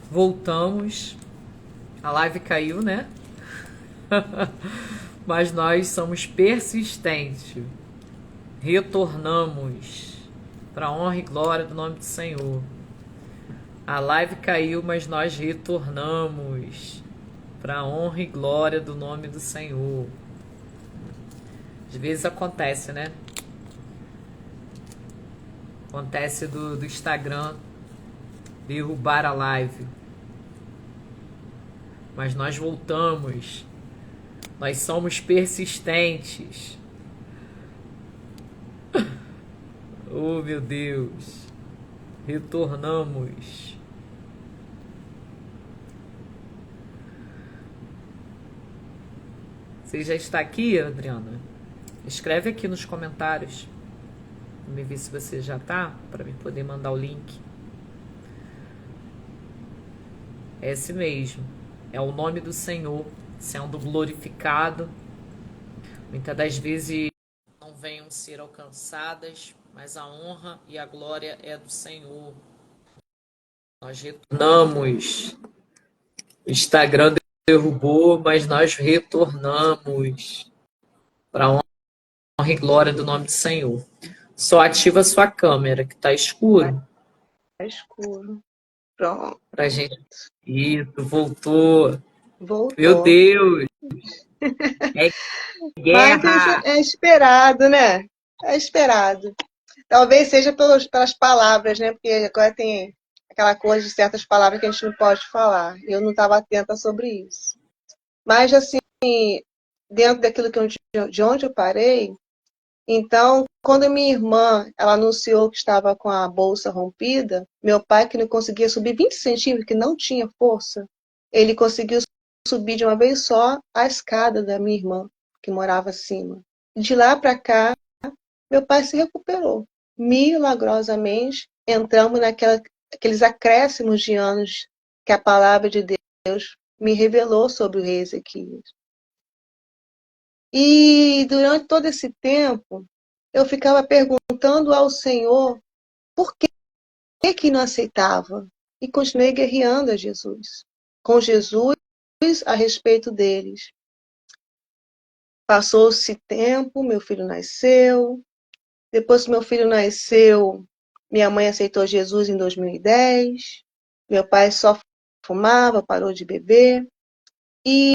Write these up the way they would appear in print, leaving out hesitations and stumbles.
Voltamos. A live caiu, né? Mas nós somos persistentes. Retornamos para a honra e glória do nome do Senhor. A live caiu, mas nós retornamos para a honra e glória do nome do Senhor. Às vezes acontece, né? Acontece do Instagram derrubar a live. Mas nós voltamos. Nós somos persistentes. Oh, meu Deus. Retornamos. Você já está aqui, Adriana? Escreve aqui nos comentários. Vamos ver se você já está, para mim poder mandar o link. É esse mesmo. É o nome do Senhor sendo glorificado. Muitas das vezes não venham ser alcançadas, mas a honra e a glória é do Senhor. Nós retornamos. O Instagram derrubou, mas nós retornamos para a honra e glória do nome do Senhor. Só ativa a sua câmera, que está escuro. Tá escuro. Pronto. Pra gente. Isso, voltou. Meu Voltou. Deus, é Mas guerra. é esperado, né? É esperado. Talvez seja pelas palavras, né? Porque agora tem aquela coisa de certas palavras que a gente não pode falar. Eu não estava atenta sobre isso. Mas, assim, dentro daquilo de onde eu parei, então, quando a minha irmã ela anunciou que estava com a bolsa rompida, meu pai, que não conseguia subir 20 centímetros, que não tinha força, ele conseguiu subir de uma vez só a escada da minha irmã, que morava acima. De lá para cá, meu pai se recuperou. Milagrosamente, entramos naqueles acréscimos de anos que a palavra de Deus me revelou sobre o rei Ezequias. E durante todo esse tempo, eu ficava perguntando ao Senhor por que não aceitava. E continuei guerreando a Jesus. Com Jesus a respeito deles. Passou-se tempo, meu filho nasceu. Depois que meu filho nasceu, minha mãe aceitou Jesus em 2010. Meu pai só fumava, parou de beber. E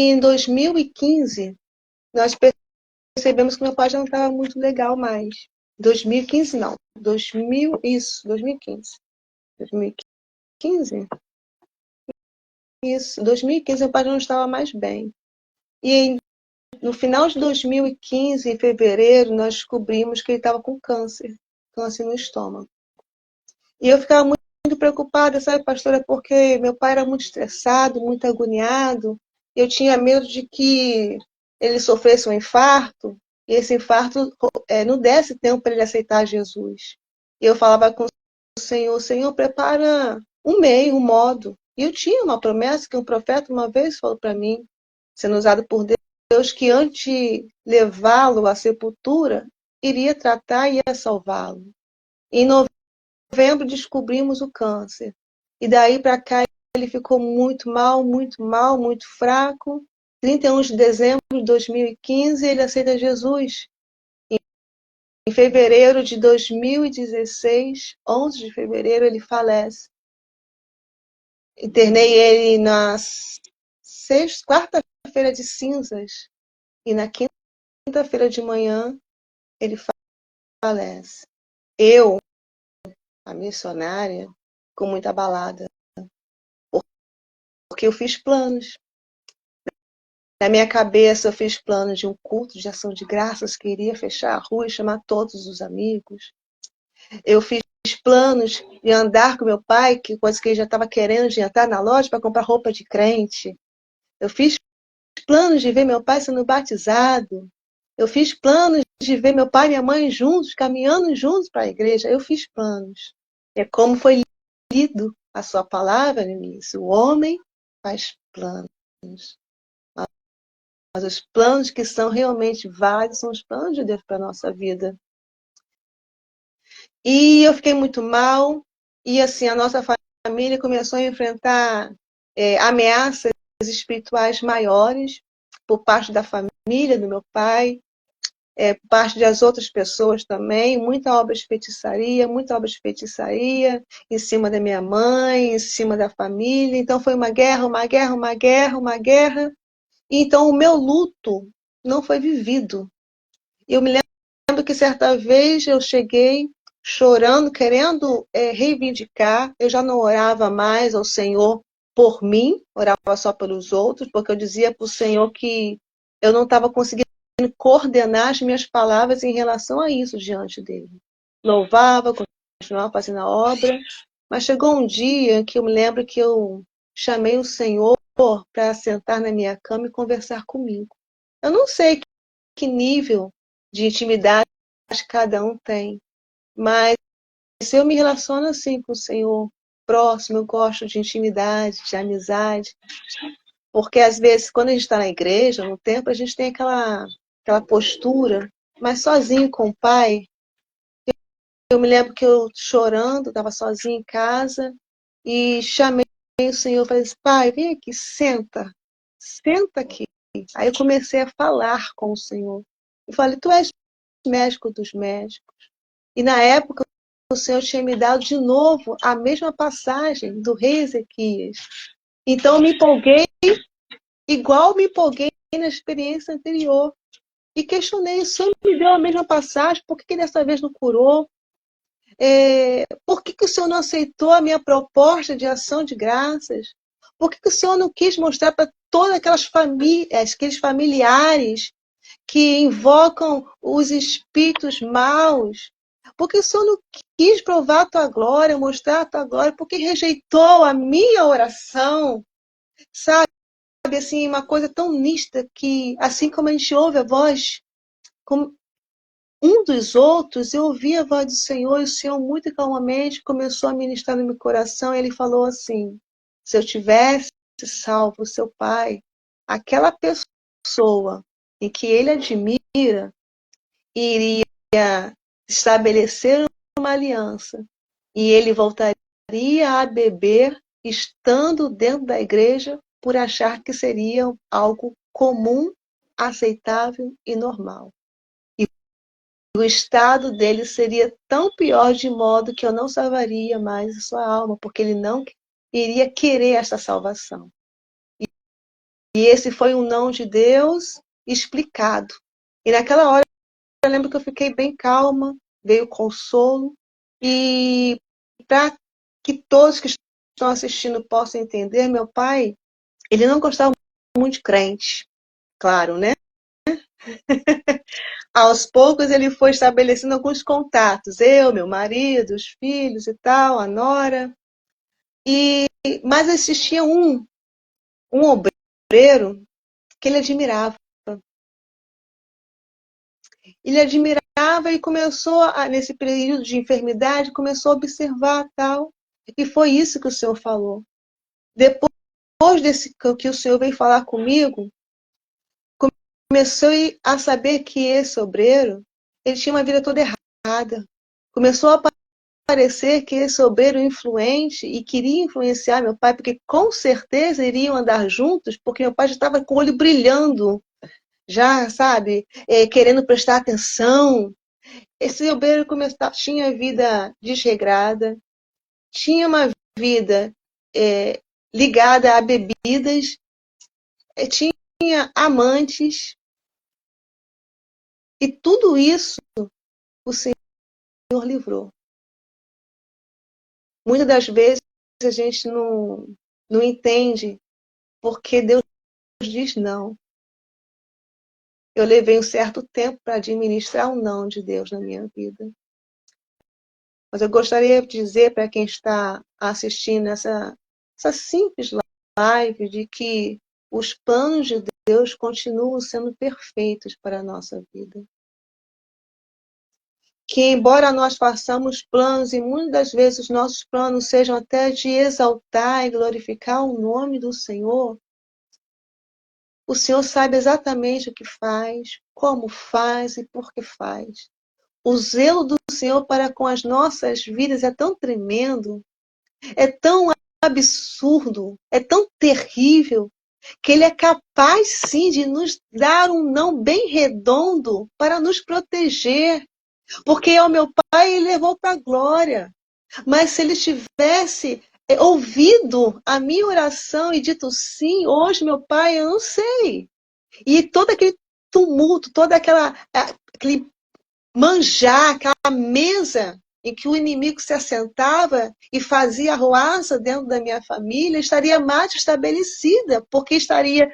em 2015, nós percebemos que meu pai já não estava muito legal mais. 2015 não, 2015. 2015? Isso, 2015 meu pai já não estava mais bem. E no final de 2015, em fevereiro, nós descobrimos que ele estava com câncer, câncer no estômago. E eu ficava muito preocupada, sabe, pastora, porque meu pai era muito estressado, muito agoniado. Eu tinha medo de que ele sofresse um infarto, e esse infarto não desse tempo para ele aceitar Jesus. E eu falava com o Senhor, prepara um meio, um modo. E eu tinha uma promessa que um profeta uma vez falou para mim, sendo usado por Deus, que antes de levá-lo à sepultura, iria tratar e ia salvá-lo. Em novembro descobrimos o câncer. E daí para cá ele ficou muito mal, muito fraco. 31 de dezembro de 2015 ele aceita Jesus. Em fevereiro de 2016, 11 de fevereiro, ele falece. Internei ele na quarta-feira de cinzas. E na quinta-feira de manhã ele falece. Eu, a missionária, com muita abalada, porque eu fiz planos. Na minha cabeça, eu fiz planos de um culto de ação de graças, que iria fechar a rua e chamar todos os amigos. Eu fiz planos de andar com meu pai, que coisa que ele já estava querendo, de entrar na loja para comprar roupa de crente. Eu fiz planos de ver meu pai sendo batizado. Eu fiz planos de ver meu pai e minha mãe juntos, caminhando juntos para a igreja. Eu fiz planos. É como foi lido a sua palavra no início. O homem faz planos. Mas os planos que são realmente válidos são os planos de Deus para a nossa vida. E eu fiquei muito mal. E assim, a nossa família começou a enfrentar ameaças espirituais maiores por parte da família, do meu pai, por parte das outras pessoas também, muita obra de feitiçaria em cima da minha mãe, em cima da família. Então foi uma guerra, uma guerra, uma guerra, uma guerra. Então o meu luto não foi vivido. Eu me lembro que certa vez eu cheguei chorando, querendo reivindicar. Eu já não orava mais ao Senhor por mim, orava só pelos outros, porque eu dizia para o Senhor que eu não estava conseguindo coordenar as minhas palavras em relação a isso diante dele. Louvava, continuava fazendo a obra, mas chegou um dia que eu me lembro que eu chamei o Senhor para sentar na minha cama e conversar comigo. Eu não sei que nível de intimidade cada um tem, mas eu me relaciono assim com o Senhor, próximo, eu gosto de intimidade, de amizade, porque às vezes quando a gente está na igreja, no templo, a gente tem aquela postura, mas sozinho com o Pai. Eu me lembro que eu chorando, estava sozinha em casa e chamei o Senhor, falei assim, Pai, vem aqui, senta aqui. Aí eu comecei a falar com o Senhor. Eu falei, tu és médico dos médicos. E na época o Senhor tinha me dado de novo a mesma passagem do rei Ezequias. Então eu me empolguei, igual me empolguei na experiência anterior. E questionei, o Senhor me deu a mesma passagem, por que dessa vez não curou? Por que o Senhor não aceitou a minha proposta de ação de graças? Por que o Senhor não quis mostrar para todas aquelas famílias, aqueles familiares que invocam os espíritos maus? Por que o Senhor não quis provar a tua glória, mostrar a tua glória? Por que rejeitou a minha oração? Sabe, assim, uma coisa tão nítida que, assim como a gente ouve a voz um dos outros, eu ouvi a voz do Senhor e o Senhor muito calmamente começou a ministrar no meu coração e ele falou assim, se eu tivesse salvo o seu pai, aquela pessoa em que ele admira iria estabelecer uma aliança e ele voltaria a beber estando dentro da igreja por achar que seria algo comum, aceitável e normal. O estado dele seria tão pior de modo que eu não salvaria mais a sua alma, porque ele não iria querer essa salvação. E esse foi um não de Deus explicado. E naquela hora eu lembro que eu fiquei bem calma, veio consolo, e para que todos que estão assistindo possam entender, meu pai, ele não gostava muito de crente, claro, né? Aos poucos ele foi estabelecendo alguns contatos, eu, meu marido, os filhos e tal, a nora. Mas existia um obreiro que ele admirava. Ele admirava e começou, nesse período de enfermidade, começou a observar tal. E foi isso que o Senhor falou. Depois desse que o Senhor veio falar comigo, comecei a saber que esse obreiro, ele tinha uma vida toda errada. Começou a parecer que esse obreiro influente e queria influenciar meu pai, porque com certeza iriam andar juntos, porque meu pai já estava com o olho brilhando, já, sabe, querendo prestar atenção. Esse obreiro tinha vida desregrada, tinha uma vida ligada a bebidas, tinha amantes, e tudo isso o Senhor livrou. Muitas das vezes a gente não entende porque Deus diz não. Eu levei um certo tempo para administrar o não de Deus na minha vida. Mas eu gostaria de dizer para quem está assistindo essa simples live de que os planos de Deus continuam sendo perfeitos para a nossa vida. Que embora nós façamos planos, e muitas das vezes os nossos planos sejam até de exaltar e glorificar o nome do Senhor, o Senhor sabe exatamente o que faz, como faz e por que faz. O zelo do Senhor para com as nossas vidas é tão tremendo, é tão absurdo, é tão terrível, que ele é capaz sim de nos dar um não bem redondo para nos proteger. Porque ao meu pai ele levou para a glória. Mas se ele tivesse ouvido a minha oração e dito sim, hoje meu pai, eu não sei. E todo aquele tumulto, toda aquele manjar, aquela mesa em que o inimigo se assentava e fazia arruaça dentro da minha família, estaria mais estabelecida, porque estaria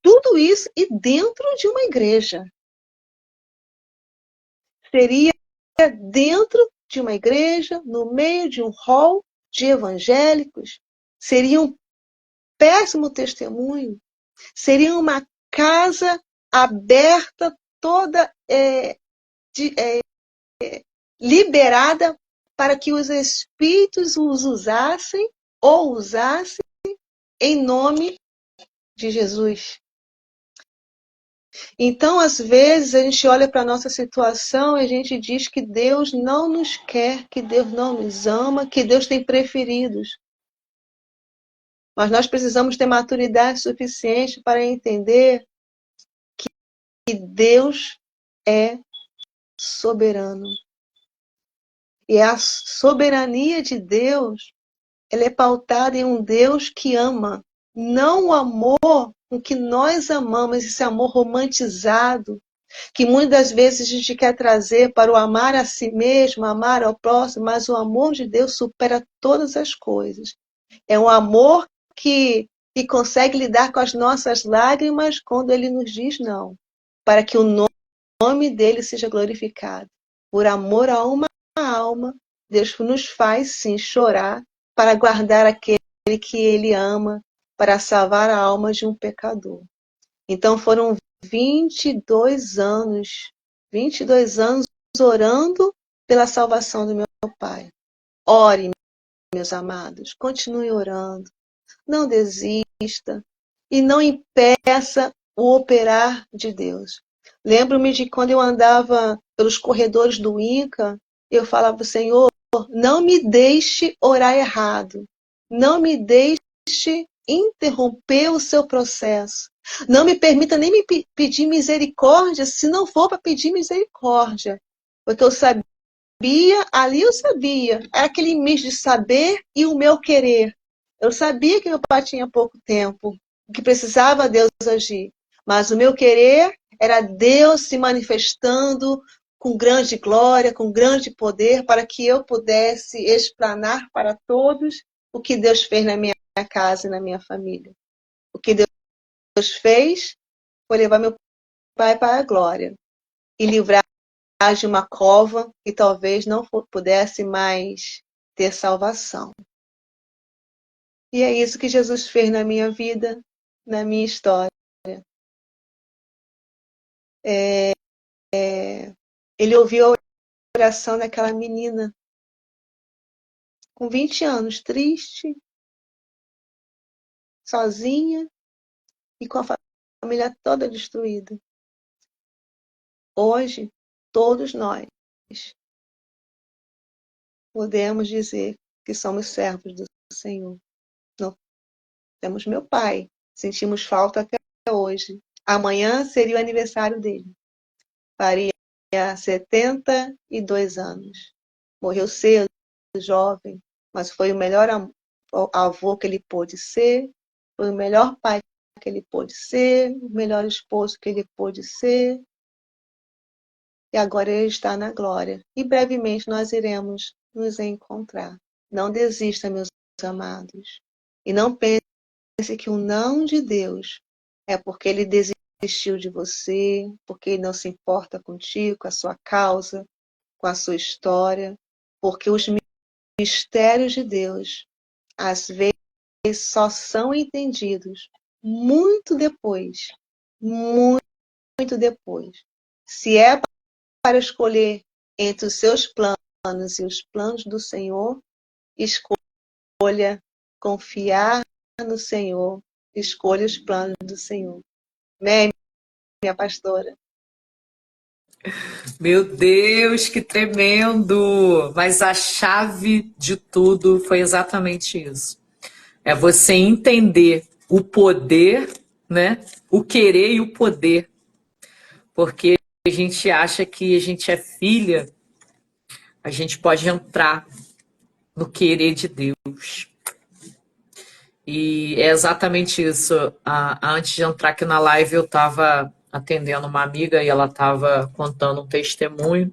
tudo isso e dentro de uma igreja. Seria dentro de uma igreja, no meio de um hall de evangélicos. Seria um péssimo testemunho. Seria uma casa aberta, toda liberada para que os espíritos os usassem ou usassem em nome de Jesus. Então, às vezes, a gente olha para a nossa situação e a gente diz que Deus não nos quer, que Deus não nos ama, que Deus tem preferidos. Mas nós precisamos ter maturidade suficiente para entender que Deus é soberano. E a soberania de Deus, ela é pautada em um Deus que ama. Não o amor com que nós amamos, esse amor romantizado, que muitas vezes a gente quer trazer para o amar a si mesmo, amar ao próximo, mas o amor de Deus supera todas as coisas. É um amor que consegue lidar com as nossas lágrimas quando ele nos diz não, para que o nome dele seja glorificado. Por amor a uma alma, Deus nos faz sim chorar para guardar aquele que ele ama, para salvar a alma de um pecador. Então foram 22 anos orando pela salvação do meu pai. Ore, meus amados, continue orando, não desista e não impeça o operar de Deus. Lembro-me de quando eu andava pelos corredores do INCA, eu falava, Senhor, não me deixe orar errado, não me deixe interromper o seu processo. Não me permita nem me pedir misericórdia se não for para pedir misericórdia. Porque eu sabia, ali eu sabia, era aquele misto de saber e o meu querer. Eu sabia que meu pai tinha pouco tempo, que precisava Deus agir. Mas o meu querer era Deus se manifestando com grande glória, com grande poder, para que eu pudesse explanar para todos o que Deus fez na minha casa e na minha família. O que Deus fez foi levar meu pai para a glória e livrar de uma cova que talvez não pudesse mais ter salvação. E é isso que Jesus fez na minha vida, na minha história. Ele ouviu a oração daquela menina com 20 anos, triste, sozinha e com a família toda destruída. Hoje, todos nós podemos dizer que somos servos do Senhor. Não temos meu pai, sentimos falta até hoje. Amanhã seria o aniversário dele. Faria 72 anos. Morreu cedo, jovem, mas foi o melhor avô que ele pôde ser, foi o melhor pai que ele pôde ser, o melhor esposo que ele pôde ser. E agora ele está na glória. E brevemente nós iremos nos encontrar. Não desista, meus amados. E não pense que o não de Deus é porque ele desistiu de você, porque ele não se importa contigo, com a sua causa, com a sua história, porque os mistérios de Deus, às vezes, só são entendidos muito depois, muito depois. Se é para escolher entre os seus planos e os planos do Senhor, escolha confiar no Senhor, escolha os planos do Senhor. Amém, minha pastora? Meu Deus, que tremendo! Mas a chave de tudo foi exatamente isso. É você entender o poder, né? O querer e o poder. Porque a gente acha que a gente é filha, a gente pode entrar no querer de Deus. E é exatamente isso. Antes de entrar aqui na live, eu estava atendendo uma amiga e ela estava contando um testemunho.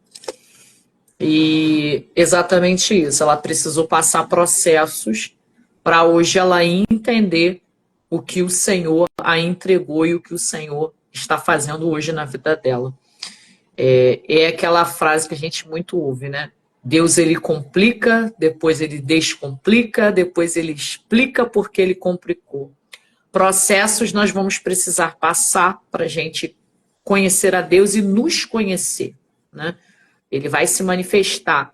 E exatamente isso. Ela precisou passar processos para hoje ela entender o que o Senhor a entregou e o que o Senhor está fazendo hoje na vida dela. É aquela frase que a gente muito ouve, né? Deus, ele complica, depois ele descomplica, depois ele explica porque ele complicou. Processos nós vamos precisar passar para a gente conhecer a Deus e nos conhecer, né? Ele vai se manifestar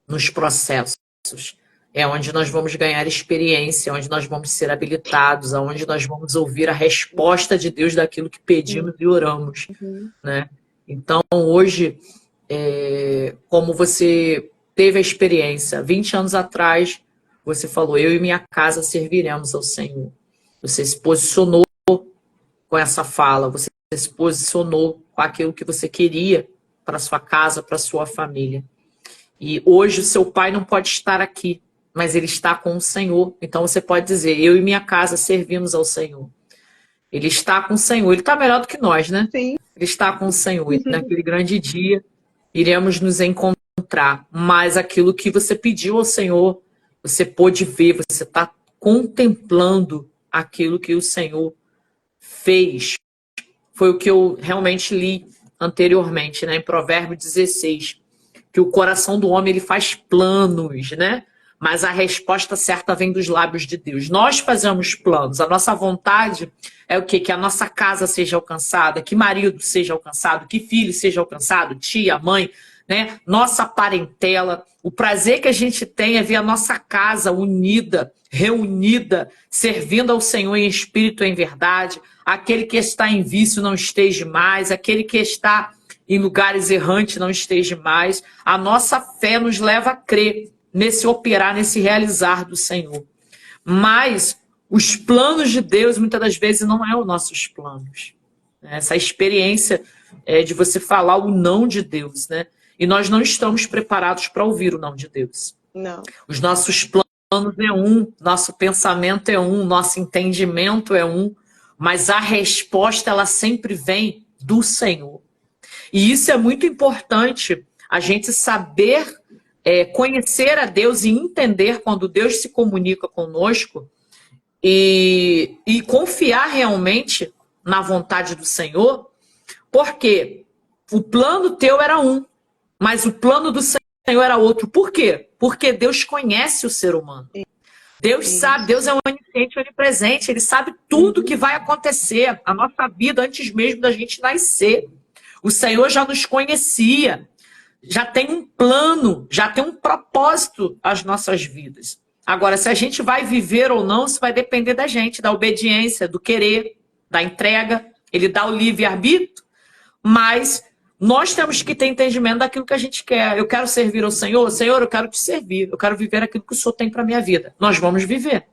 nos processos. É onde nós vamos ganhar experiência, onde nós vamos ser habilitados, onde nós vamos ouvir a resposta de Deus daquilo que pedimos e oramos, né? Então, hoje, como você teve a experiência, 20 anos atrás, você falou, eu e minha casa serviremos ao Senhor. Você se posicionou com essa fala, você se posicionou com aquilo que você queria para sua casa, para sua família. E hoje o seu pai não pode estar aqui, mas ele está com o Senhor. Então você pode dizer, eu e minha casa servimos ao Senhor. Ele está com o Senhor, ele está melhor do que nós, né? Sim. Ele está com o Senhor. E naquele grande dia, iremos nos encontrar. Mas aquilo que você pediu ao Senhor, você pôde ver, você está contemplando aquilo que o Senhor fez. Foi o que eu realmente li anteriormente, né? Em Provérbios 16, que o coração do homem ele faz planos, né? Mas a resposta certa vem dos lábios de Deus. Nós fazemos planos, a nossa vontade é o quê? Que a nossa casa seja alcançada, que marido seja alcançado, que filho seja alcançado, tia, mãe, né? Nossa parentela. O prazer que a gente tem é ver a nossa casa unida, reunida, servindo ao Senhor em espírito e em verdade. Aquele que está em vício não esteja mais, aquele que está em lugares errantes não esteja mais. A nossa fé nos leva a crer nesse operar, nesse realizar do Senhor. Mas os planos de Deus, muitas das vezes, não é os nossos planos. Essa experiência de você falar o não de Deus, né? E nós não estamos preparados para ouvir o não de Deus. Não. Os nossos planos é um, nosso pensamento é um, nosso entendimento é um, mas a resposta, ela sempre vem do Senhor. E isso é muito importante, a gente saber conhecer a Deus e entender quando Deus se comunica conosco e confiar realmente na vontade do Senhor, porque o plano teu era um, mas o plano do Senhor era outro. Por quê? Porque Deus conhece o ser humano. Deus sabe, Deus é onisciente, onipresente, Ele sabe tudo que vai acontecer, a nossa vida antes mesmo da gente nascer. O Senhor já nos conhecia, já tem um plano, já tem um propósito às nossas vidas. Agora, se a gente vai viver ou não, isso vai depender da gente, da obediência, do querer, da entrega. Ele dá o livre-arbítrio, mas nós temos que ter entendimento daquilo que a gente quer. Eu quero servir ao Senhor. Senhor, eu quero te servir. Eu quero viver aquilo que o Senhor tem para a minha vida. Nós vamos viver.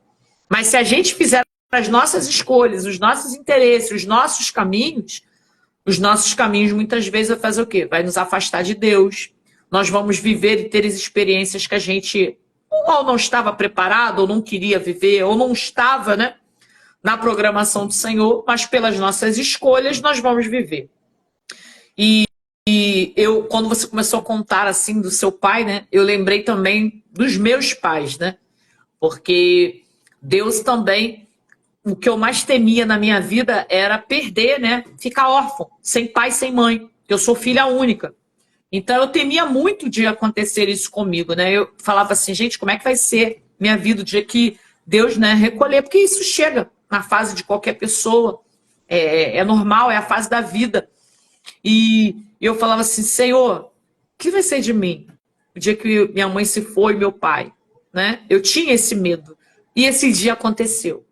Mas se a gente fizer as nossas escolhas, os nossos interesses, os nossos caminhos muitas vezes vai fazer o quê? Vai nos afastar de Deus. Nós vamos viver e ter as experiências que a gente ou não estava preparado, ou não queria viver, ou não estava, né, na programação do Senhor, mas pelas nossas escolhas nós vamos viver. E eu, quando você começou a contar assim do seu pai, né, eu lembrei também dos meus pais, né? Porque Deus também, o que eu mais temia na minha vida era perder, né? Ficar órfão, sem pai, sem mãe. Eu sou filha única. Então eu temia muito de acontecer isso comigo, né? Eu falava assim, gente, como é que vai ser minha vida o dia que Deus, né, recolher? Porque isso chega na fase de qualquer pessoa. É normal, é a fase da vida. E eu falava assim, Senhor, o que vai ser de mim? O dia que minha mãe se foi, meu pai, né? Eu tinha esse medo. E esse dia aconteceu.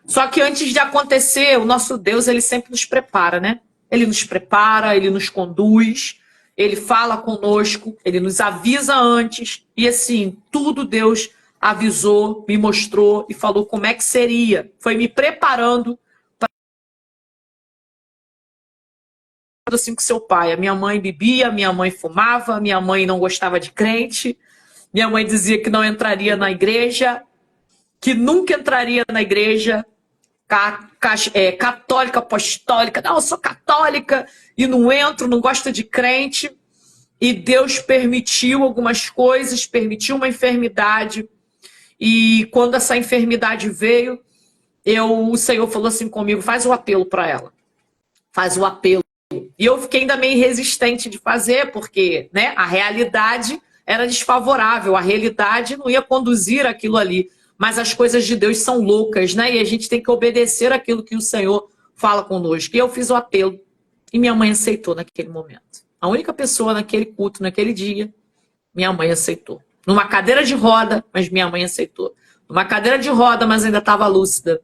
Só que antes de acontecer, o nosso Deus, ele sempre nos prepara, né? Ele nos prepara, ele nos conduz, ele fala conosco, ele nos avisa antes. E assim, tudo Deus avisou, me mostrou e falou como é que seria. Foi me preparando assim com seu pai. A minha mãe bebia, minha mãe fumava, minha mãe não gostava de crente, minha mãe dizia que não entraria na igreja, que nunca entraria na igreja católica, apostólica. Não, eu sou católica e não entro, não gosto de crente. E Deus permitiu algumas coisas, permitiu uma enfermidade. E quando essa enfermidade veio, o Senhor falou assim comigo, faz o apelo para ela. Faz o apelo. E eu fiquei ainda meio resistente de fazer, porque, né, a realidade era desfavorável, a realidade não ia conduzir aquilo ali. Mas as coisas de Deus são loucas, né? E a gente tem que obedecer aquilo que o Senhor fala conosco. E eu fiz o apelo. E minha mãe aceitou naquele momento. A única pessoa naquele culto, naquele dia, minha mãe aceitou. Numa cadeira de roda, mas minha mãe aceitou. Numa cadeira de roda, mas ainda estava lúcida.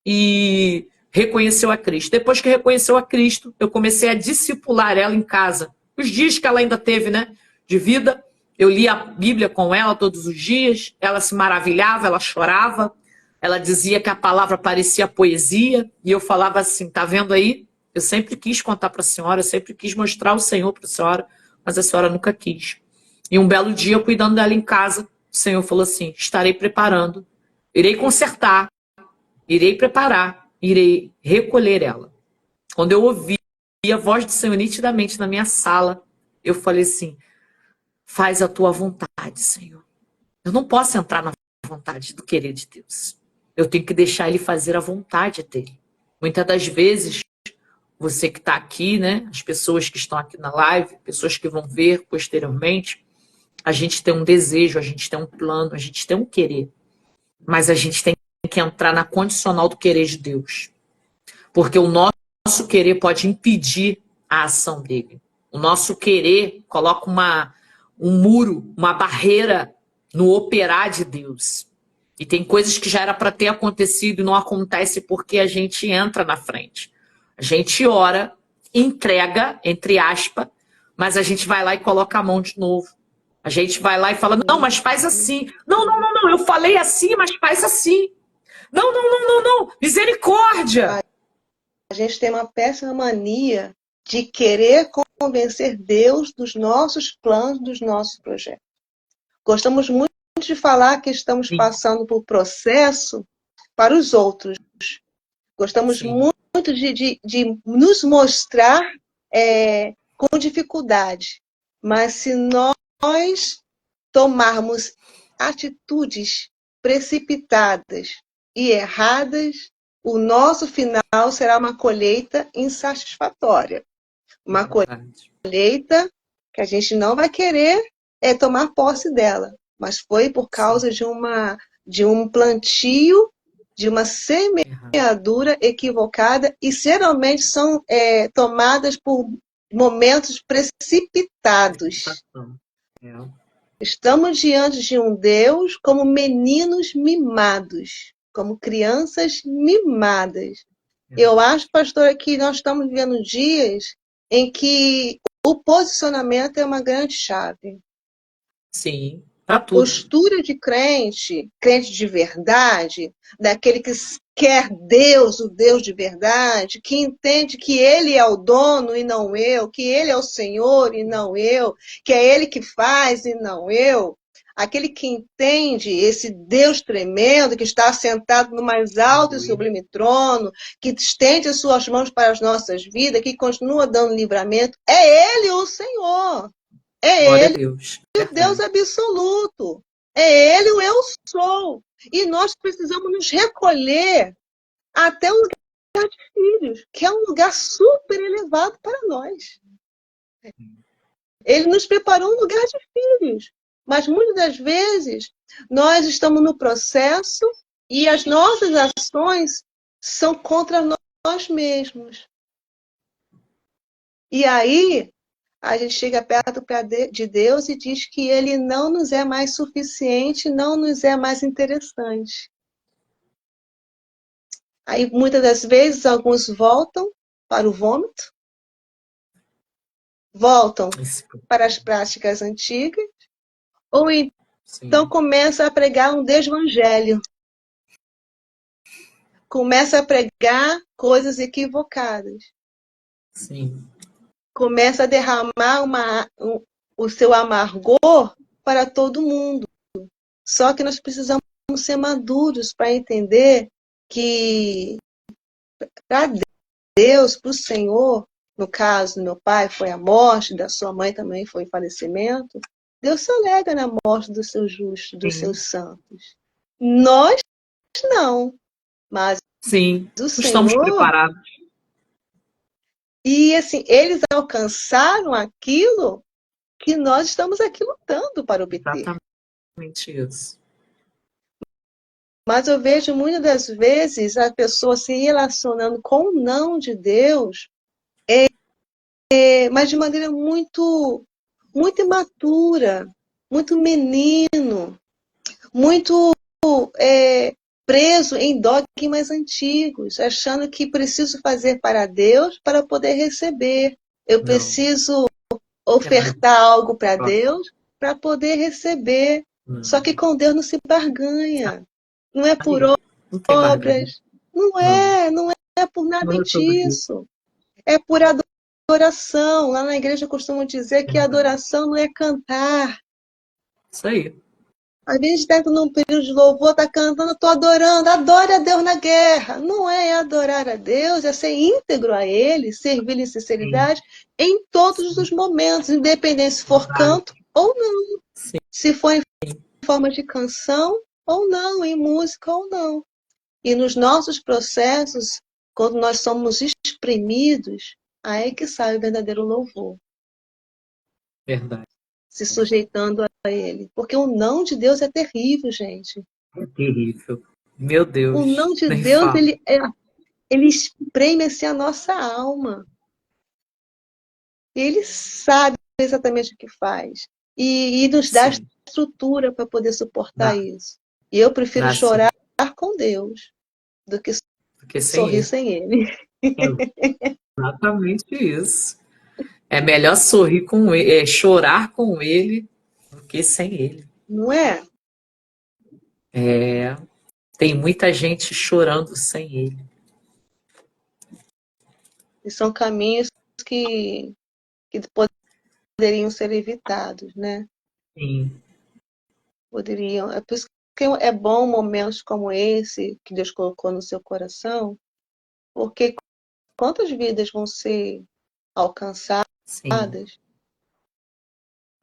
E reconheceu a Cristo. Depois que reconheceu a Cristo, eu comecei a discipular ela em casa. Os dias que ela ainda teve, né, de vida, eu lia a Bíblia com ela todos os dias, ela se maravilhava, ela chorava, ela dizia que a palavra parecia poesia, e eu falava assim, tá vendo aí? Eu sempre quis contar para a senhora, eu sempre quis mostrar o Senhor para a senhora, mas a senhora nunca quis. E um belo dia, cuidando dela em casa, o Senhor falou assim, estarei preparando, irei consertar, irei preparar, irei recolher ela. Quando eu ouvi a voz do Senhor nitidamente na minha sala, eu falei assim, faz a tua vontade, Senhor. Eu não posso entrar na vontade do querer de Deus. Eu tenho que deixar Ele fazer a vontade dEle. Muitas das vezes, você que está aqui, né, as pessoas que estão aqui na live, pessoas que vão ver posteriormente, a gente tem um desejo, a gente tem um plano, a gente tem um querer. Mas a gente tem que entrar na condicional do querer de Deus. Porque o nosso querer pode impedir a ação dele. O nosso querer coloca um muro, uma barreira no operar de Deus. E tem coisas que já era para ter acontecido e não acontece porque a gente entra na frente. A gente ora, entrega, entre aspas, mas a gente vai lá e coloca a mão de novo. A gente vai lá e fala, não, mas faz assim. Não, não, não, não, eu falei assim, mas faz assim. Não, não, não, não, não. Misericórdia. A gente tem uma péssima mania de querer convencer Deus dos nossos planos, dos nossos projetos. Gostamos muito de falar que estamos Sim. passando por processo para os outros. Gostamos Sim. muito de nos mostrar com dificuldade. Mas se nós tomarmos atitudes precipitadas e erradas, o nosso final será uma colheita insatisfatória. Uma colheita que a gente não vai querer tomar posse dela, mas foi por causa de um plantio, de uma semeadura equivocada, e geralmente são tomadas por momentos precipitados. Estamos diante de um Deus como meninos mimados, como crianças mimadas. Eu acho, pastora, que nós estamos vivendo dias em que o posicionamento é uma grande chave. Sim. A postura de crente, crente de verdade, daquele que quer Deus, o Deus de verdade, que entende que Ele é o dono e não eu, que Ele é o Senhor e não eu, que é Ele que faz e não eu. Aquele que entende esse Deus tremendo, que está sentado no mais alto e sublime trono, que estende as suas mãos para as nossas vidas, que continua dando livramento, é Ele o Senhor. É Ele o Deus absoluto. É Ele o eu sou. E nós precisamos nos recolher até o lugar de filhos, que é um lugar super elevado para nós. Ele nos preparou um lugar de filhos. Mas muitas das vezes nós estamos no processo e as nossas ações são contra nós mesmos. E aí a gente chega perto de Deus e diz que Ele não nos é mais suficiente, não nos é mais interessante. Aí, muitas das vezes, alguns voltam para o vômito, voltam para as práticas antigas, ou Então Sim, começa a pregar um desvangelho. Começa a pregar coisas equivocadas. sim, Começa a derramar o seu amargor para todo mundo. Só que nós precisamos ser maduros para entender que para Deus, para o Senhor, no caso do meu pai foi a morte, da sua mãe também foi o falecimento, Deus se alega na morte dos seus justos, dos sim, seus santos. Nós não, mas sim. o Não estamos Senhor. preparados. E assim, eles alcançaram aquilo que nós estamos aqui lutando para obter. Exatamente isso. Mas eu vejo muitas das vezes a pessoa se relacionando com o não de Deus, mas de maneira muito imatura, muito menino, muito é, preso em dogmas antigos, achando que preciso fazer para Deus para poder receber. Eu Não, preciso é mais ofertar algo para fácil. Deus para poder receber. Só que Não. com Deus não se barganha. Não é por Aí, não tem barganha. obras. Não Não, é, não é por nada não é sobre isso. disso. É por adoração. Lá na igreja eu costumo dizer que adoração não é cantar. Isso aí. Às vezes está num período de louvor, está cantando, estou adorando, adore a Deus na guerra. Não é adorar a Deus, é ser íntegro a Ele, servir em Sim, sinceridade em todos sim. os momentos, independente se for Verdade. canto ou não, Sim, se for em forma de canção ou não, em música ou não. E nos nossos processos, quando nós somos exprimidos, aí é que sai o verdadeiro louvor, verdade. se sujeitando a Ele. Porque o não de Deus é terrível, gente. É terrível. Meu O Deus, não de nem Deus, fala. ele espreme assim, a nossa alma. Ele sabe exatamente o que faz. E nos dá Sim, estrutura para poder suportar dá, isso. E eu prefiro dá sim. chorar com Deus do que Porque sem sorrir ele. sem Ele. É exatamente isso. É melhor sorrir com ele, chorar com ele do que sem ele. Não é? É, tem muita gente chorando sem ele. E são caminhos que poderiam ser evitados, né? Sim, Poderiam. É por isso que é bom momentos como esse que Deus colocou no seu coração, porque quantas vidas vão ser alcançadas, sim,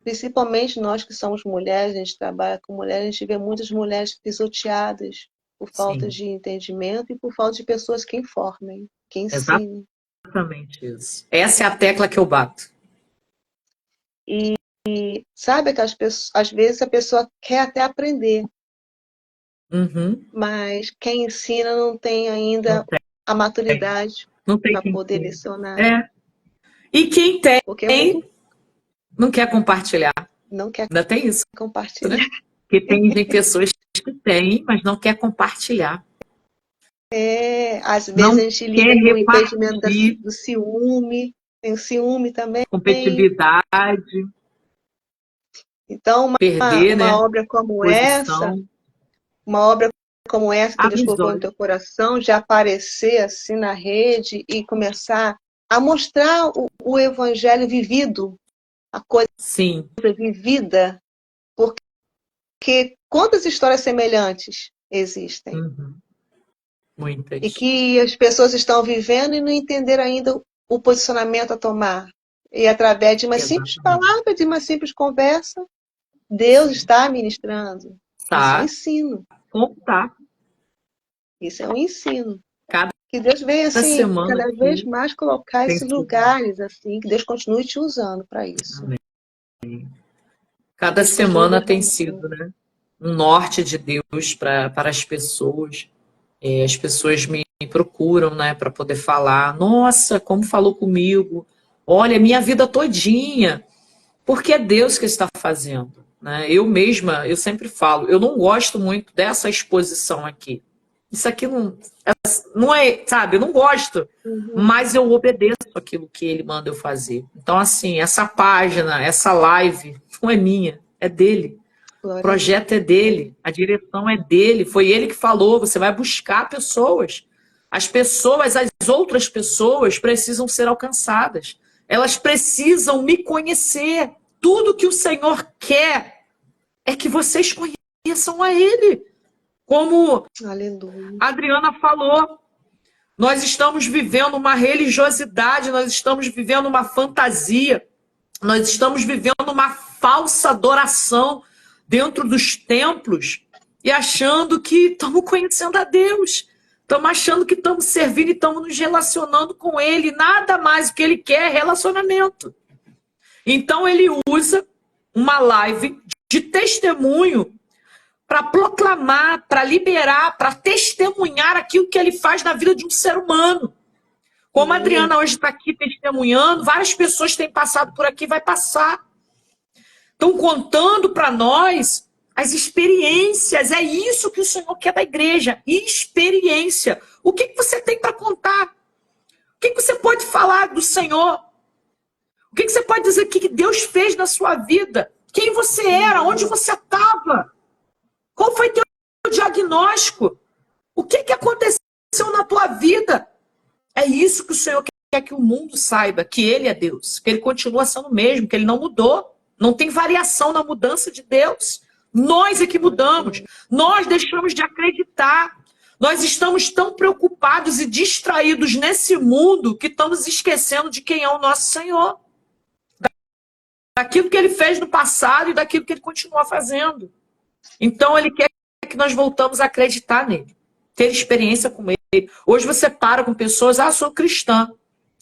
principalmente nós que somos mulheres, a gente trabalha com mulheres, a gente vê muitas mulheres pisoteadas por falta sim. de entendimento e por falta de pessoas que informem, que ensinem. Exatamente isso. Essa é a tecla que eu bato. E sabe que às vezes a pessoa quer até aprender, Uhum. mas quem ensina não tem Não ainda tem, a maturidade não tem para quem poder ensine. lecionar. É. E quem tem, Porque é muito não quer compartilhar. não quer Ainda tem isso, compartilhar. né? Porque tem pessoas que têm, mas não quer compartilhar. É, às vezes Não a gente quer lida com o impedimento repartir do ciúme, tem o ciúme também. competitividade, Então, perder, uma né? obra como essa, Posição. uma obra como essa que Abre Deus os colocou no olhos. teu coração, de aparecer assim na rede e começar a mostrar o evangelho vivido, a coisa Sim. vivida, porque quantas histórias semelhantes existem Uhum. e Muitas. que as pessoas estão vivendo e não entenderam ainda o posicionamento a tomar. E através de uma simples Exatamente. palavra, de uma simples conversa, Deus Sim. está ministrando. Isso é um Tá. ensino. Como tá? Isso é um ensino. Cada Que Deus venha, assim, semana cada vez aqui mais colocar tem esses sido. lugares, assim, que Deus continue te usando para isso. Amém. Que Cada Deus continue semana tem levantando. sido, né? Um norte de Deus para as pessoas. As pessoas me procuram, né, para poder falar. Nossa, como falou comigo. Olha, minha vida todinha. Porque é Deus que está fazendo, né? Eu mesma, eu sempre falo, eu não gosto muito dessa exposição aqui. Isso aqui não é, sabe, eu não gosto, Uhum. mas eu obedeço aquilo que ele manda eu fazer. Então, assim, essa página, essa live, não é minha, é dele. O projeto é dele, a direção é dele, foi ele que falou, você vai buscar pessoas. As pessoas, as outras pessoas precisam ser alcançadas. Elas precisam me conhecer. Tudo que o Senhor quer é que vocês conheçam a ele. Como Aleluia. a Adriana falou, nós estamos vivendo uma religiosidade, nós estamos vivendo uma fantasia, nós estamos vivendo uma falsa adoração dentro dos templos e achando que estamos conhecendo a Deus. Estamos achando que estamos servindo e estamos nos relacionando com Ele. Nada mais o que Ele quer é relacionamento. Então Ele usa uma live de testemunho para proclamar, para liberar, para testemunhar aquilo que Ele faz na vida de um ser humano. Como a Adriana hoje está aqui testemunhando, várias pessoas têm passado por aqui, vai passar. Estão contando para nós as experiências. É isso que o Senhor quer da igreja. Experiência. O que você tem para contar? O que você pode falar do Senhor? O que você pode dizer que Deus fez na sua vida? Quem você era? Onde você estava? Qual foi teu diagnóstico? O que aconteceu na tua vida? É isso que o Senhor quer que o mundo saiba, que Ele é Deus, que Ele continua sendo o mesmo, que Ele não mudou. Não tem variação na mudança de Deus. Nós é que mudamos. Nós deixamos de acreditar. Nós estamos tão preocupados e distraídos nesse mundo que estamos esquecendo de quem é o nosso Senhor. Daquilo que Ele fez no passado e daquilo que Ele continua fazendo. Então, Ele quer que nós voltamos a acreditar nele. Ter experiência com Ele. Hoje você para com pessoas, sou cristã.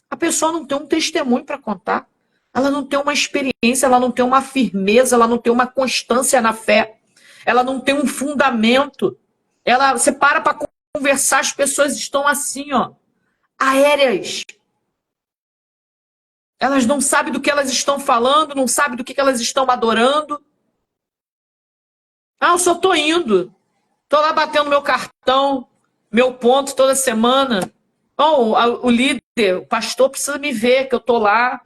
A pessoa não tem um testemunho para contar. Ela não tem uma experiência, ela não tem uma firmeza, ela não tem uma constância na fé. Ela não tem um fundamento. Você para conversar, as pessoas estão assim, ó, aéreas. Elas não sabem do que elas estão falando, não sabem do que elas estão adorando. Eu só tô indo. Tô lá batendo meu cartão, meu ponto toda semana. O líder, o pastor precisa me ver que eu tô lá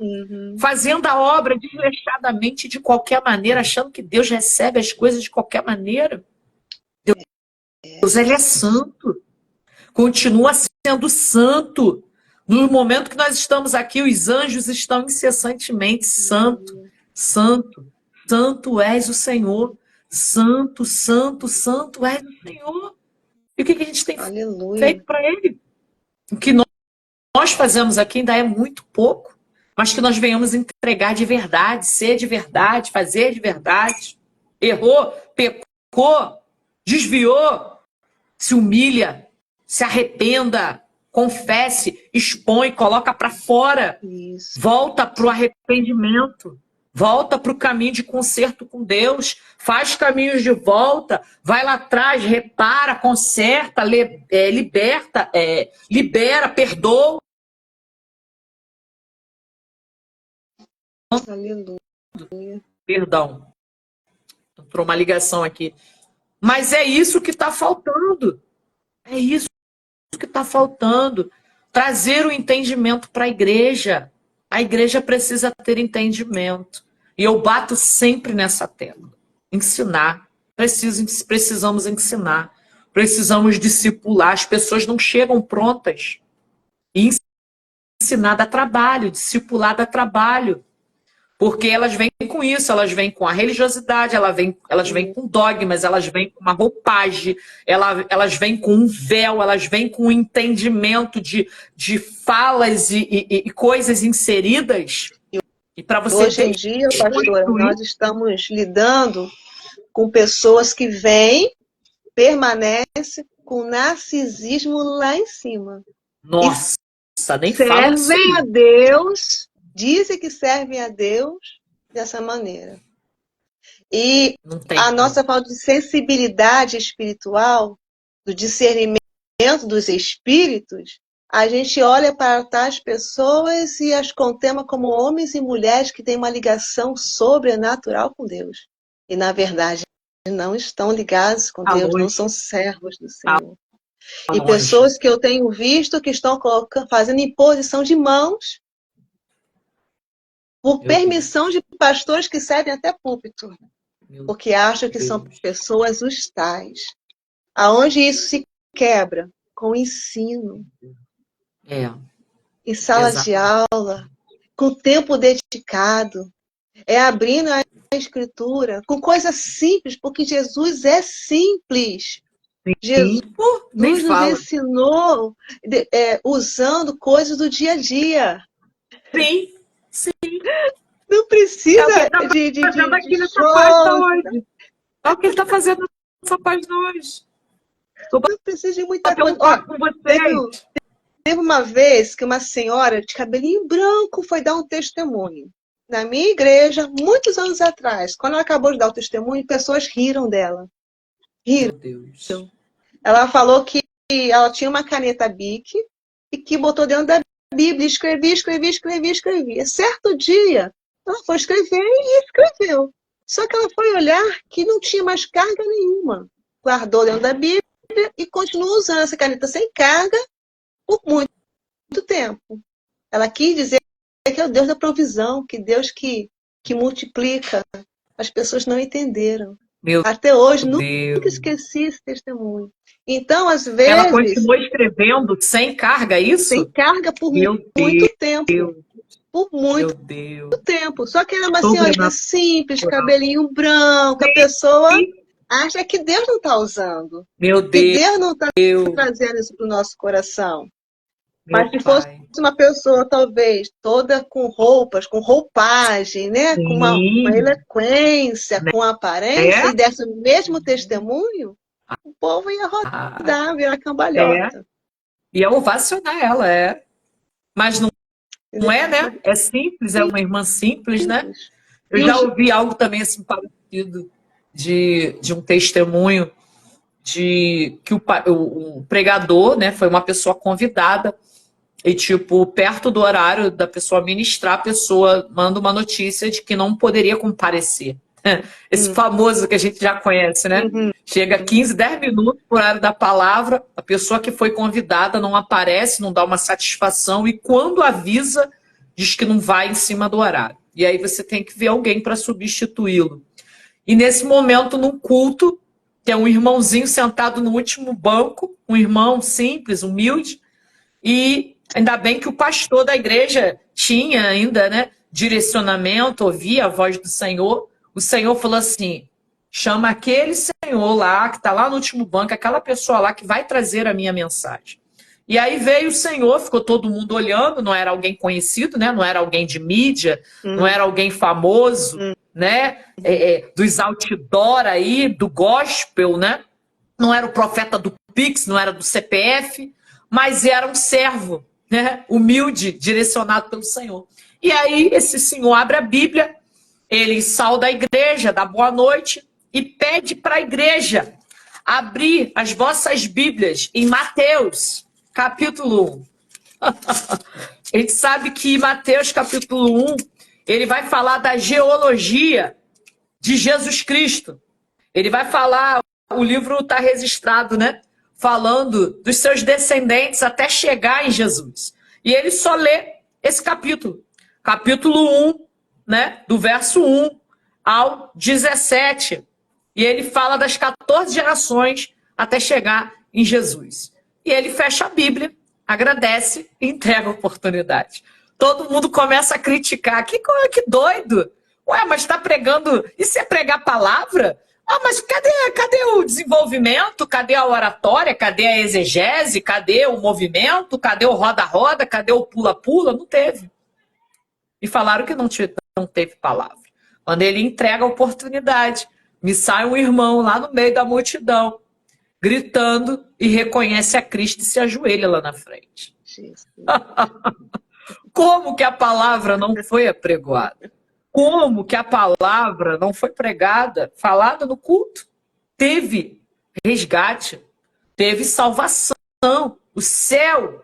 fazendo a obra desleixadamente de qualquer maneira, achando que Deus recebe as coisas de qualquer maneira. Deus, Ele é santo. Continua sendo santo. No momento que nós estamos aqui, os anjos estão incessantemente santo, santo, santo és o Senhor. Santo, santo, santo és o Senhor. E o que a gente tem feito para Ele? O que nós fazemos aqui ainda é muito pouco, mas que nós venhamos entregar de verdade, ser de verdade, fazer de verdade. Errou, pecou, desviou, se humilha, se arrependa, confesse, expõe, coloca para fora. Isso. Volta para o arrependimento. Volta para o caminho de conserto com Deus, faz caminhos de volta, vai lá atrás, repara, conserta, liberta, libera, perdoa. Aleluia. Perdão, entrou uma ligação aqui. Mas é isso que está faltando. É isso que está faltando. Trazer o entendimento para a igreja. A igreja precisa ter entendimento. E eu bato sempre nessa tecla. Ensinar. Precisamos ensinar. Precisamos discipular. As pessoas não chegam prontas. E ensinar dá trabalho. Discipular dá trabalho. Porque elas vêm com isso, elas vêm com a religiosidade, elas vêm com dogmas, elas vêm com uma roupagem, elas vêm com um véu, elas vêm com um entendimento de falas e coisas inseridas. E para você hoje em dia, pastora, nós estamos lidando com pessoas que vêm, permanecem com narcisismo lá em cima. Nossa, nem fala assim. Servem a Deus, dizem que servem a Deus dessa maneira. E a nossa falta de sensibilidade espiritual, do discernimento dos espíritos, a gente olha para tais pessoas e as contempla como homens e mulheres que têm uma ligação sobrenatural com Deus. E, na verdade, não estão ligados com Deus, não são servos do Senhor. E pessoas que eu tenho visto que estão fazendo imposição de mãos por permissão de pastores que servem até púlpito. Meu porque acham que são Deus. pessoas os tais. Aonde isso se quebra? Com o ensino, É, em sala de exatamente. aula, com tempo dedicado, é abrindo a escritura, com coisas simples, porque Jesus é simples. Jesus Sim, pô, nem nos fala. ensinou usando coisas do dia a dia. Sim, sim. Não É o que ele precisa está fazendo de aqui nessa página shows, hoje. É o que ele está fazendo nessa página hoje. Vou não precisa de muita bater coisa. um Ó, papo com teve, vocês. teve uma vez que uma senhora de cabelinho branco foi dar um testemunho. Na minha igreja, muitos anos atrás, quando ela acabou de dar o testemunho, pessoas riram dela. Meu Riram. Deus. Ela falou que ela tinha uma caneta Bic e que botou dentro da Bíblia, escrevia. Certo dia, ela foi escrever e escreveu. Só que ela foi olhar que não tinha mais carga nenhuma. Guardou dentro da Bíblia e continuou usando essa caneta sem carga por muito tempo. Ela quis dizer que é o Deus da provisão, que Deus que multiplica. As pessoas não entenderam. Meu Até hoje, nunca Deus. esqueci esse testemunho. Então, às Ela vezes, continuou escrevendo sem carga, é sem isso? carga por Meu muito Deus. tempo. Por Meu muito Deus. tempo. Só que era uma senhorinha Sobrenatural. simples, cabelinho branco. A pessoa Sim. acha que Deus não está usando. Meu Que Deus. Deus não está trazendo isso para o nosso coração. Meu Mas se fosse pai. uma pessoa, talvez, toda com roupas, com roupagem, né? Com uma Sim. eloquência, com aparência, É? e desse o mesmo testemunho, o povo ia Ah, rodar, virar é. cambalhota. Ia ovacionar ela, é. Mas não Entendeu? é, né? Mas É simples, é uma irmã simples, né? simples. Eu E já os. ouvi algo também assim parecido de um testemunho de que o pregador, né, foi uma pessoa convidada e, tipo, perto do horário da pessoa ministrar, a pessoa manda uma notícia de que não poderia comparecer. Esse Hum, famoso que a gente já conhece, né? uhum, Chega 15, 10 minutos por horário da palavra, a pessoa que foi convidada não aparece, não dá uma satisfação, e quando avisa, diz que não vai em cima do horário. E aí você tem que ver alguém para substituí-lo. E nesse momento, num culto, tem um irmãozinho sentado no último banco, um irmão simples, humilde, e ainda bem que o pastor da igreja tinha ainda, né, direcionamento, ouvia a voz do Senhor. O Senhor falou assim: chama aquele senhor lá, que está lá no último banco, aquela pessoa lá que vai trazer a minha mensagem. E aí veio o Senhor, ficou todo mundo olhando, não era alguém conhecido, né? Não era alguém de mídia, não uhum, era alguém famoso, né? Dos outdoor aí, do gospel, né? Não era o profeta do Pix, não era do CPF, mas era um servo, né? Humilde, direcionado pelo Senhor. E aí esse senhor abre a Bíblia, ele sauda a igreja, dá boa noite e pede para a igreja abrir as vossas Bíblias em Mateus, capítulo 1. A gente sabe que Mateus, capítulo 1, ele vai falar da geologia de Jesus Cristo. Ele vai falar, o livro está registrado, né? Falando dos seus descendentes até chegar em Jesus. E ele só lê esse capítulo. Capítulo 1, né? Do verso 1 ao 17. E ele fala das 14 gerações até chegar em Jesus. E ele fecha a Bíblia, agradece e entrega a oportunidade. Todo mundo começa a criticar. Que doido! Ué, mas está pregando. Isso é pregar palavra? Ah, mas cadê o desenvolvimento? Cadê a oratória? Cadê a exegese? Cadê o movimento? Cadê o roda-roda? Cadê o pula-pula? Não teve. E falaram que não teve palavra. Quando ele entrega a oportunidade, me sai um irmão lá no meio da multidão, gritando e reconhece a Cristo e se ajoelha lá na frente. Jesus. Como que a palavra não foi apregoada? Como que a palavra não foi pregada, falada no culto? Teve resgate, teve salvação. O céu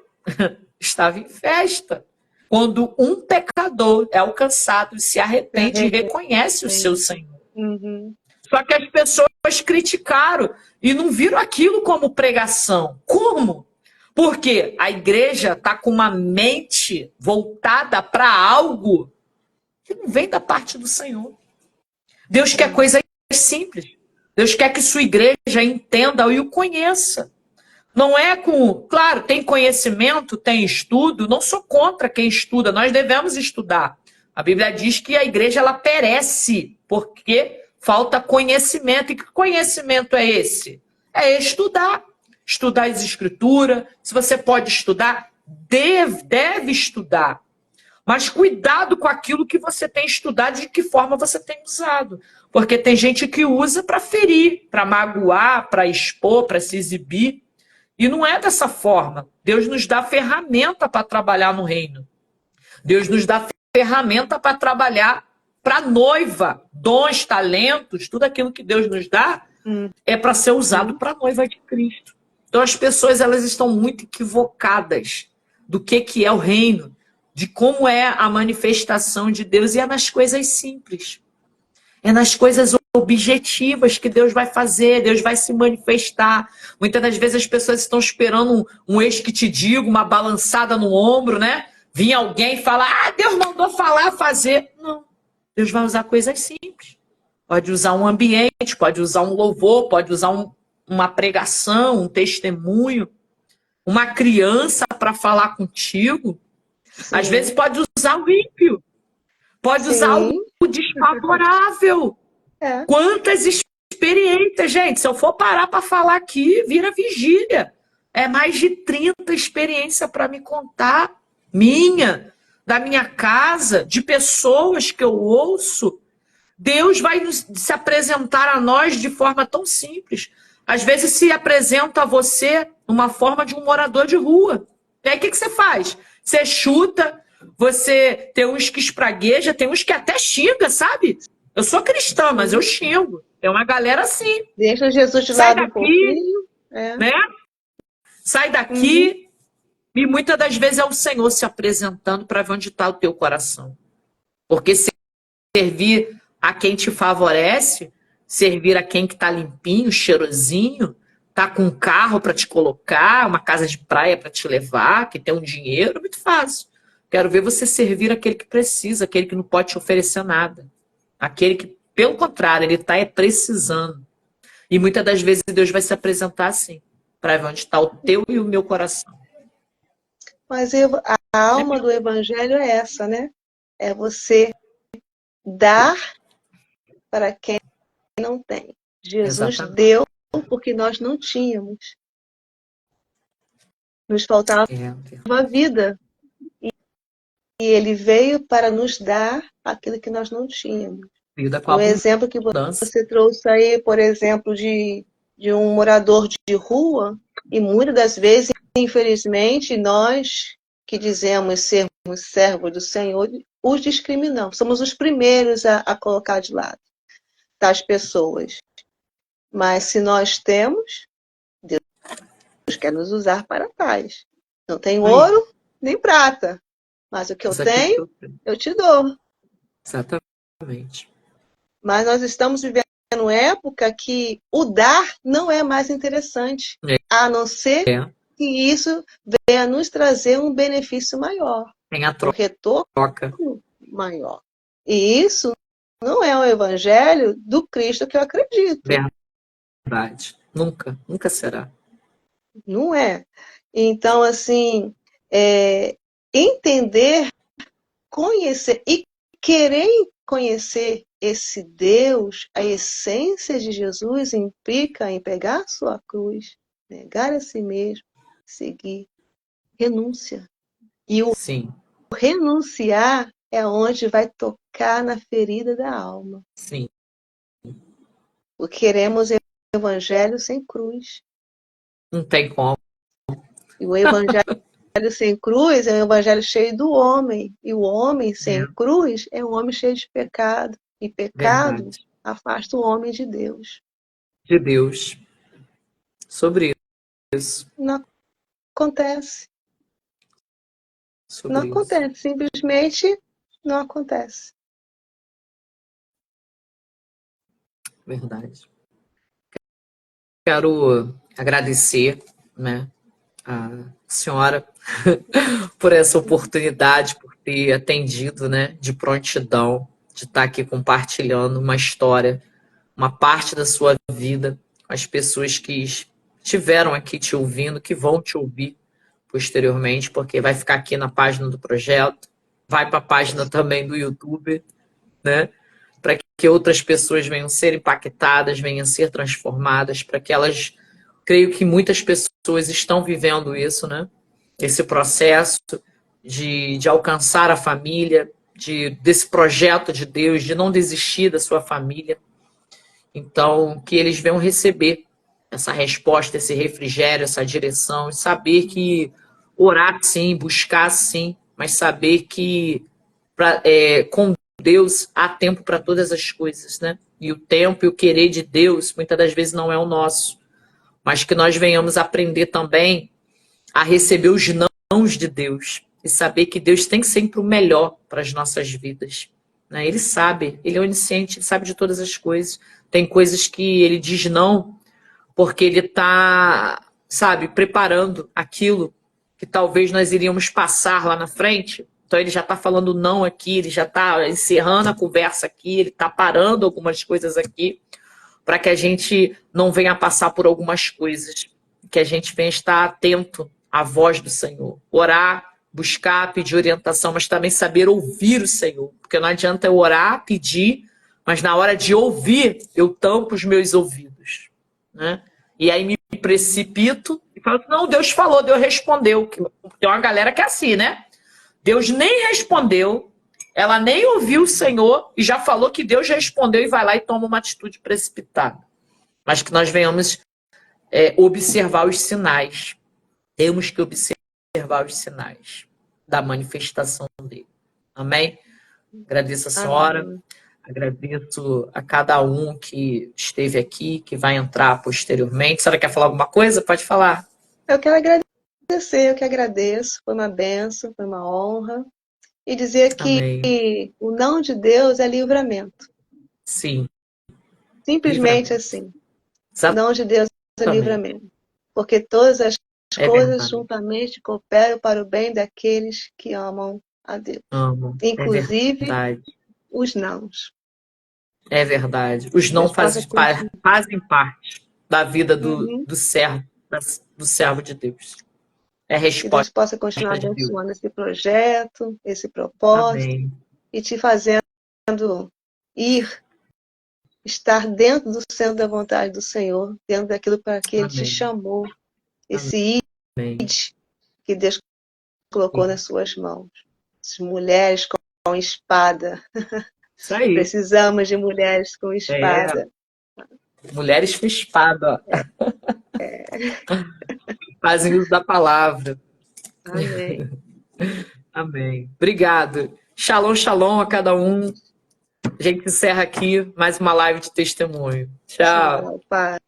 estava em festa. Quando um pecador é alcançado e se arrepende e reconhece o seu Senhor. Uhum. Só que as pessoas criticaram e não viram aquilo como pregação. Como? Porque a igreja está com uma mente voltada para algo que não vem da parte do Senhor. Deus quer coisa simples. Deus quer que sua igreja entenda e o conheça. Não é com... Claro, tem conhecimento, tem estudo. Não sou contra quem estuda. Nós devemos estudar. A Bíblia diz que a igreja ela perece porque falta conhecimento. E que conhecimento é esse? É estudar. Estudar as escrituras. Se você pode estudar, deve estudar. Mas cuidado com aquilo que você tem estudado e de que forma você tem usado. Porque tem gente que usa para ferir, para magoar, para expor, para se exibir. E não é dessa forma. Deus nos dá ferramenta para trabalhar no reino. Deus nos dá ferramenta para trabalhar para a noiva. Dons, talentos, tudo aquilo que Deus nos dá é para ser usado para a noiva de Cristo. Então as pessoas elas estão muito equivocadas do que é o reino, de como é a manifestação de Deus, e é nas coisas simples. É nas coisas objetivas que Deus vai fazer, Deus vai se manifestar. Muitas das vezes as pessoas estão esperando um eis que te digo, uma balançada no ombro, né? Vir alguém e falar, Deus mandou falar, fazer. Não, Deus vai usar coisas simples. Pode usar um ambiente, pode usar um louvor, pode usar uma pregação, um testemunho, uma criança para falar contigo. Sim. Às vezes pode usar o ímpio, pode usar algo desfavorável. Quantas experiências, gente, se eu for parar para falar aqui, vira vigília. É mais de 30 experiências para me contar, da minha casa, de pessoas que eu ouço. Deus vai se apresentar a nós de forma tão simples. Às vezes se apresenta a você uma forma de um morador de rua. E aí o que você faz? Você chuta, você tem uns que espragueja, tem uns que até xinga, sabe? Eu sou cristã, mas eu xingo. Tem uma galera assim. Deixa Jesus de lado um pouquinho. Né? Sai daqui. E muitas das vezes é o Senhor se apresentando para ver onde está o teu coração. Porque servir a quem te favorece, servir a quem que está limpinho, cheirosinho, tá com um carro para te colocar, uma casa de praia para te levar, que tem um dinheiro, é muito fácil. Quero ver você servir aquele que precisa, aquele que não pode te oferecer nada. Aquele que, pelo contrário, ele está precisando. E muitas das vezes Deus vai se apresentar assim, para ver onde está o teu e o meu coração. Mas a alma do evangelho é essa, né? É você dar para quem não tem. Jesus deu porque nós não tínhamos. Nos faltava a vida. E ele veio para nos dar aquilo que nós não tínhamos. O exemplo que você trouxe aí, por exemplo, de um morador de rua, e muitas das vezes, infelizmente, nós que dizemos sermos servos do Senhor, os discriminamos. Somos os primeiros a colocar de lado tais pessoas. Mas se nós temos, Deus quer nos usar para tais. Não tem ouro nem prata, mas o que eu tenho, eu te dou. Exatamente. Mas nós estamos vivendo uma época que o dar não é mais interessante, a não ser que isso venha nos trazer um benefício maior, um retorno maior. E isso não é o evangelho do Cristo que eu acredito. Verdade. Nunca será. Não é. Então, assim, entender, conhecer e querer conhecer esse Deus, a essência de Jesus, implica em pegar sua cruz, negar a si mesmo, seguir, renúncia. E o renunciar é onde vai tocar na ferida da alma. Sim. Porque queremos evangelho sem cruz. Não tem como. E o evangelho sem cruz é um evangelho cheio do homem. E o homem sem cruz é um homem cheio de pecado. E pecado afasta o homem de Deus. De Deus. Sobre isso. Não acontece. Sobre não isso. acontece. Simplesmente não acontece. Verdade. Quero agradecer, né, a senhora por essa oportunidade, por ter atendido, né, de prontidão, de estar aqui compartilhando uma história uma parte da sua vida, as pessoas que estiveram aqui te ouvindo, que vão te ouvir posteriormente, porque vai ficar aqui na página do projeto, vai para a página também do YouTube, né? Para que outras pessoas venham ser impactadas, venham ser transformadas, para que elas, creio que muitas pessoas estão vivendo isso, né? Esse processo de alcançar a família, desse projeto de Deus, de não desistir da sua família. Então, que eles venham receber essa resposta, esse refrigério, essa direção, e saber que orar sim, buscar sim, mas saber que com Deus há tempo para todas as coisas, né? E o tempo e o querer de Deus muitas das vezes não é o nosso, mas que nós venhamos aprender também a receber os nãos de Deus e saber que Deus tem sempre o melhor para as nossas vidas, né? Ele sabe, ele é onisciente, ele sabe de todas as coisas. Tem coisas que ele diz não porque ele está, sabe, preparando aquilo que talvez nós iríamos passar lá na frente. Então ele já está falando não aqui, ele já está encerrando a conversa aqui, ele está parando algumas coisas aqui para que a gente não venha passar por algumas coisas, que a gente venha estar atento à voz do Senhor. Orar, buscar, pedir orientação, mas também saber ouvir o Senhor. Porque não adianta eu orar, pedir, mas na hora de ouvir, eu tampo os meus ouvidos, né? E aí me precipito e falo, não, Deus falou, Deus respondeu. Tem uma galera que é assim, né? Deus nem respondeu, ela nem ouviu o Senhor e já falou que Deus respondeu e vai lá e toma uma atitude precipitada. Mas que nós venhamos observar os sinais. Temos que observar os sinais da manifestação dele. Amém? Agradeço a senhora, Amém. agradeço a cada um que esteve aqui, que vai entrar posteriormente. A senhora quer falar alguma coisa? Pode falar. Eu quero agradecer, eu que agradeço. Foi uma bênção, foi uma honra. E dizer que Amém. o não de Deus é livramento. Sim, Simplesmente livramento. assim. O não de Deus é Exatamente. livramento. Porque todas as É coisas verdade. juntamente cooperam para o bem daqueles que amam a Deus. Amo. É Inclusive verdade. os nãos. É verdade. Os não Deus possa continuar. fazem parte da vida Uhum. do servo de Deus. É Que Deus resposta possa continuar de Deus. abençoando esse projeto, esse propósito, Amém. e te fazendo ir, estar dentro do centro da vontade do Senhor, dentro daquilo para que Ele te Amém. chamou, esse Amém. id que Deus colocou Sim. nas suas mãos. As mulheres com espada. Isso aí. Precisamos de mulheres com É. espada. Mulheres com espada. Fazem uso da palavra. Amém. Amém. Obrigado. Shalom, shalom a cada um. A gente encerra aqui mais uma live de testemunho. Tchau. Tchau, paz.